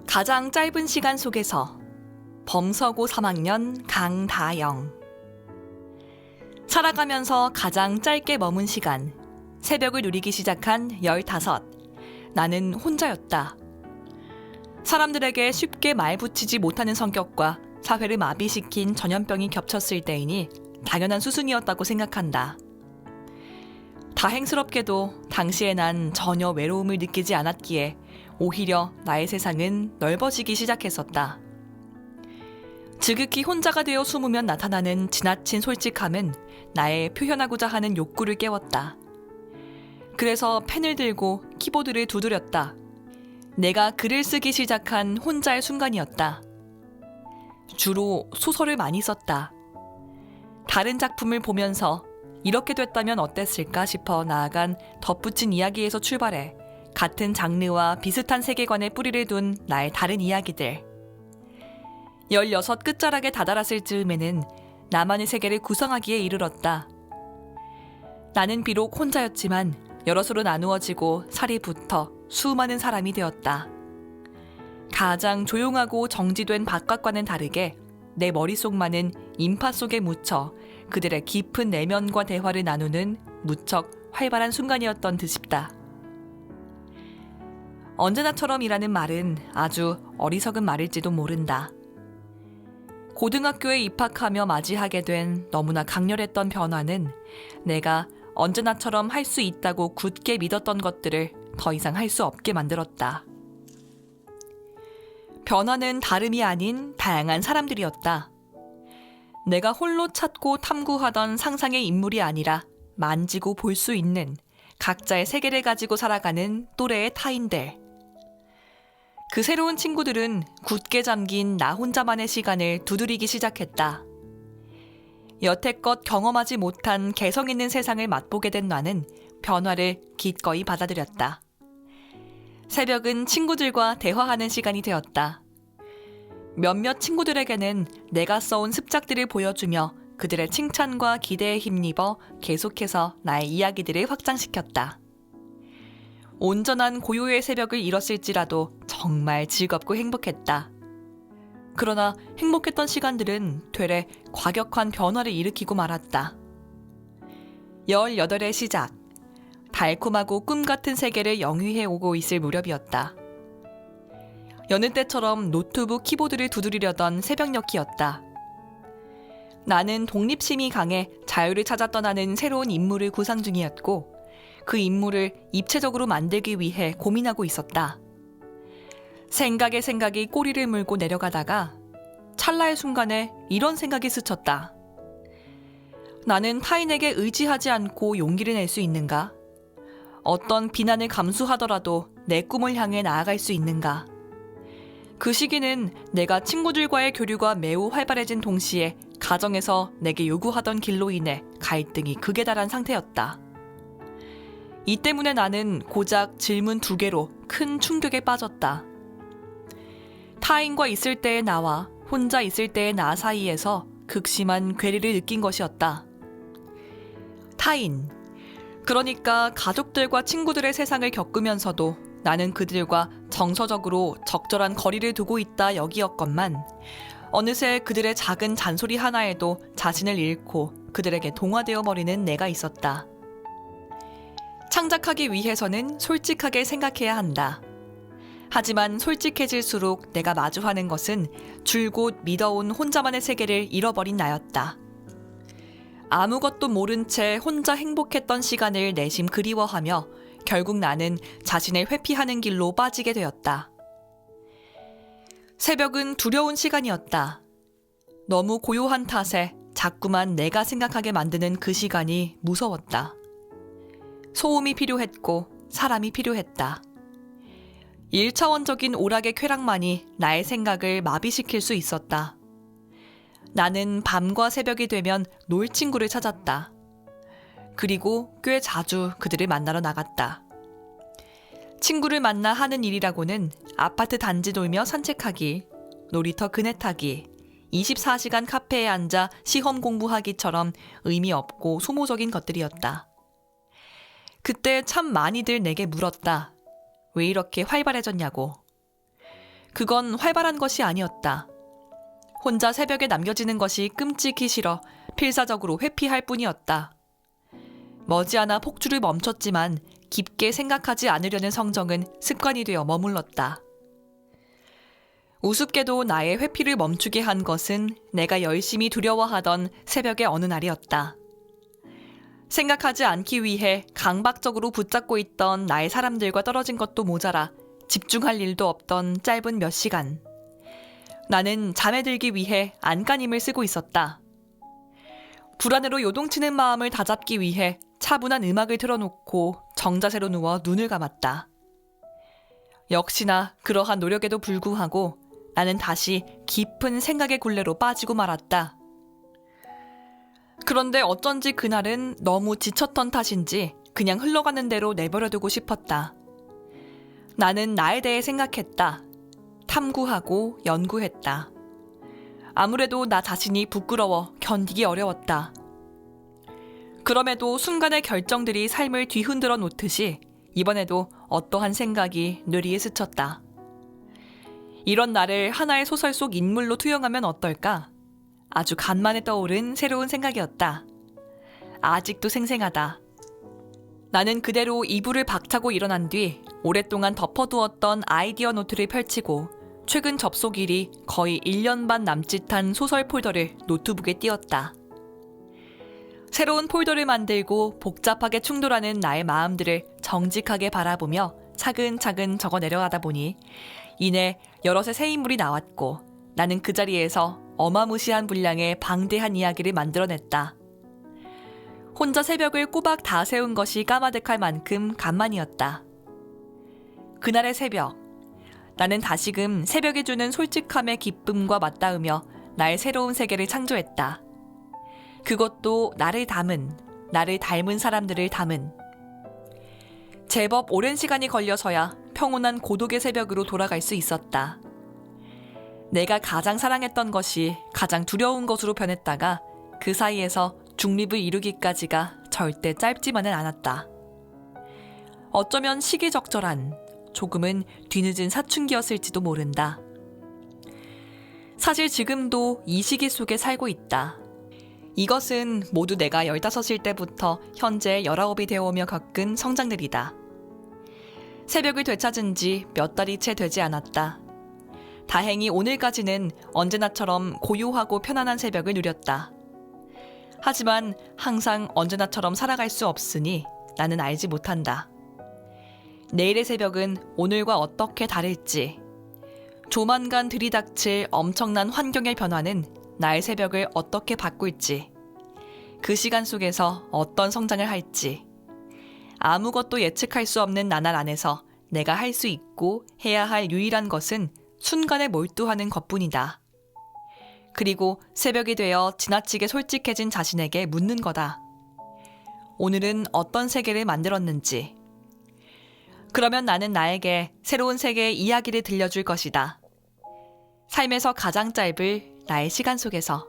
가장 짧은 시간 속에서 범서고 3학년 강다영. 살아가면서 가장 짧게 머문 시간, 새벽을 누리기 시작한 15. 나는 혼자였다. 사람들에게 쉽게 말 붙이지 못하는 성격과 사회를 마비시킨 전염병이 겹쳤을 때이니 당연한 수순이었다고 생각한다. 다행스럽게도 당시에 난 전혀 외로움을 느끼지 않았기에 오히려 나의 세상은 넓어지기 시작했었다. 지극히 혼자가 되어 숨으면 나타나는 지나친 솔직함은 나의 표현하고자 하는 욕구를 깨웠다. 그래서 펜을 들고 키보드를 두드렸다. 내가 글을 쓰기 시작한 혼자의 순간이었다. 주로 소설을 많이 썼다. 다른 작품을 보면서 이렇게 됐다면 어땠을까 싶어 나아간 덧붙인 이야기에서 출발해 같은 장르와 비슷한 세계관에 뿌리를 둔 나의 다른 이야기들. 16 끝자락에 다다랐을 즈음에는 나만의 세계를 구성하기에 이르렀다. 나는 비록 혼자였지만 여럿으로 나누어지고 살이 붙어 수많은 사람이 되었다. 가장 조용하고 정지된 바깥과는 다르게 내 머릿속만은 인파 속에 묻혀 그들의 깊은 내면과 대화를 나누는 무척 활발한 순간이었던 듯 싶다. 언제나처럼이라는 말은 아주 어리석은 말일지도 모른다. 고등학교에 입학하며 맞이하게 된 너무나 강렬했던 변화는 내가 언제나처럼 할 수 있다고 굳게 믿었던 것들을 더 이상 할 수 없게 만들었다. 변화는 다름이 아닌 다양한 사람들이었다. 내가 홀로 찾고 탐구하던 상상의 인물이 아니라 만지고 볼 수 있는 각자의 세계를 가지고 살아가는 또래의 타인들. 그 새로운 친구들은 굳게 잠긴 나 혼자만의 시간을 두드리기 시작했다. 여태껏 경험하지 못한 개성 있는 세상을 맛보게 된 나는 변화를 기꺼이 받아들였다. 새벽은 친구들과 대화하는 시간이 되었다. 몇몇 친구들에게는 내가 써온 습작들을 보여주며 그들의 칭찬과 기대에 힘입어 계속해서 나의 이야기들을 확장시켰다. 온전한 고요의 새벽을 잃었을지라도 정말 즐겁고 행복했다. 그러나 행복했던 시간들은 되레 과격한 변화를 일으키고 말았다. 18의 시작. 달콤하고 꿈같은 세계를 영위해 오고 있을 무렵이었다. 여느 때처럼 노트북 키보드를 두드리려던 새벽녘이었다. 나는 독립심이 강해 자유를 찾아 떠나는 새로운 인물을 구상 중이었고 그 인물을 입체적으로 만들기 위해 고민하고 있었다. 생각에 생각이 꼬리를 물고 내려가다가 찰나의 순간에 이런 생각이 스쳤다. 나는 타인에게 의지하지 않고 용기를 낼 수 있는가? 어떤 비난을 감수하더라도 내 꿈을 향해 나아갈 수 있는가? 그 시기는 내가 친구들과의 교류가 매우 활발해진 동시에 가정에서 내게 요구하던 길로 인해 갈등이 극에 달한 상태였다. 이 때문에 나는 고작 질문 2개로 큰 충격에 빠졌다. 타인과 있을 때의 나와 혼자 있을 때의 나 사이에서 극심한 괴리를 느낀 것이었다. 타인, 그러니까 가족들과 친구들의 세상을 겪으면서도 나는 그들과 정서적으로 적절한 거리를 두고 있다 여기었건만 어느새 그들의 작은 잔소리 하나에도 자신을 잃고 그들에게 동화되어 버리는 내가 있었다. 창작하기 위해서는 솔직하게 생각해야 한다. 하지만 솔직해질수록 내가 마주하는 것은 줄곧 믿어온 혼자만의 세계를 잃어버린 나였다. 아무것도 모른 채 혼자 행복했던 시간을 내심 그리워하며 결국 나는 자신을 회피하는 길로 빠지게 되었다. 새벽은 두려운 시간이었다. 너무 고요한 탓에 자꾸만 내가 생각하게 만드는 그 시간이 무서웠다. 소음이 필요했고 사람이 필요했다. 1차원적인 오락의 쾌락만이 나의 생각을 마비시킬 수 있었다. 나는 밤과 새벽이 되면 놀 친구를 찾았다. 그리고 꽤 자주 그들을 만나러 나갔다. 친구를 만나 하는 일이라고는 아파트 단지 돌며 산책하기, 놀이터 그네 타기, 24시간 카페에 앉아 시험 공부하기처럼 의미 없고 소모적인 것들이었다. 그때 참 많이들 내게 물었다. 왜 이렇게 활발해졌냐고. 그건 활발한 것이 아니었다. 혼자 새벽에 남겨지는 것이 끔찍히 싫어 필사적으로 회피할 뿐이었다. 머지않아 폭주를 멈췄지만 깊게 생각하지 않으려는 성정은 습관이 되어 머물렀다. 우습게도 나의 회피를 멈추게 한 것은 내가 열심히 두려워하던 새벽의 어느 날이었다. 생각하지 않기 위해 강박적으로 붙잡고 있던 나의 사람들과 떨어진 것도 모자라 집중할 일도 없던 짧은 몇 시간. 나는 잠에 들기 위해 안간힘을 쓰고 있었다. 불안으로 요동치는 마음을 다잡기 위해 차분한 음악을 틀어놓고 정자세로 누워 눈을 감았다. 역시나 그러한 노력에도 불구하고 나는 다시 깊은 생각의 굴레로 빠지고 말았다. 그런데 어쩐지 그날은 너무 지쳤던 탓인지 그냥 흘러가는 대로 내버려두고 싶었다. 나는 나에 대해 생각했다. 탐구하고 연구했다. 아무래도 나 자신이 부끄러워 견디기 어려웠다. 그럼에도 순간의 결정들이 삶을 뒤흔들어 놓듯이 이번에도 어떠한 생각이 뇌리에 스쳤다. 이런 나를 하나의 소설 속 인물로 투영하면 어떨까? 아주 간만에 떠오른 새로운 생각이었다. 아직도 생생하다. 나는 그대로 이불을 박차고 일어난 뒤 오랫동안 덮어두었던 아이디어 노트를 펼치고 최근 접속일이 거의 1년 반 남짓한 소설 폴더를 노트북에 띄웠다. 새로운 폴더를 만들고 복잡하게 충돌하는 나의 마음들을 정직하게 바라보며 차근차근 적어 내려가다 보니 이내 여럿의 새 인물이 나왔고 나는 그 자리에서 어마무시한 분량의 방대한 이야기를 만들어냈다. 혼자 새벽을 꼬박 다 세운 것이 까마득할 만큼 간만이었다. 그날의 새벽, 나는 다시금 새벽이 주는 솔직함의 기쁨과 맞닿으며 나의 새로운 세계를 창조했다. 그것도 나를 닮은 사람들을 담은. 제법 오랜 시간이 걸려서야 평온한 고독의 새벽으로 돌아갈 수 있었다. 내가 가장 사랑했던 것이 가장 두려운 것으로 변했다가 그 사이에서 중립을 이루기까지가 절대 짧지만은 않았다. 어쩌면 시기적절한, 조금은 뒤늦은 사춘기였을지도 모른다. 사실 지금도 이 시기 속에 살고 있다. 이것은 모두 내가 15일 때부터 현재 19이 되어오며 겪은 성장들이다. 새벽을 되찾은 지 몇 달이 채 되지 않았다. 다행히 오늘까지는 언제나처럼 고요하고 편안한 새벽을 누렸다. 하지만 항상 언제나처럼 살아갈 수 없으니 나는 알지 못한다. 내일의 새벽은 오늘과 어떻게 다를지, 조만간 들이닥칠 엄청난 환경의 변화는 나의 새벽을 어떻게 바꿀지, 그 시간 속에서 어떤 성장을 할지, 아무것도 예측할 수 없는 나날 안에서 내가 할 수 있고 해야 할 유일한 것은 순간에 몰두하는 것뿐이다. 그리고 새벽이 되어 지나치게 솔직해진 자신에게 묻는 거다. 오늘은 어떤 세계를 만들었는지. 그러면 나는 나에게 새로운 세계의 이야기를 들려줄 것이다. 삶에서 가장 짧을 나의 시간 속에서.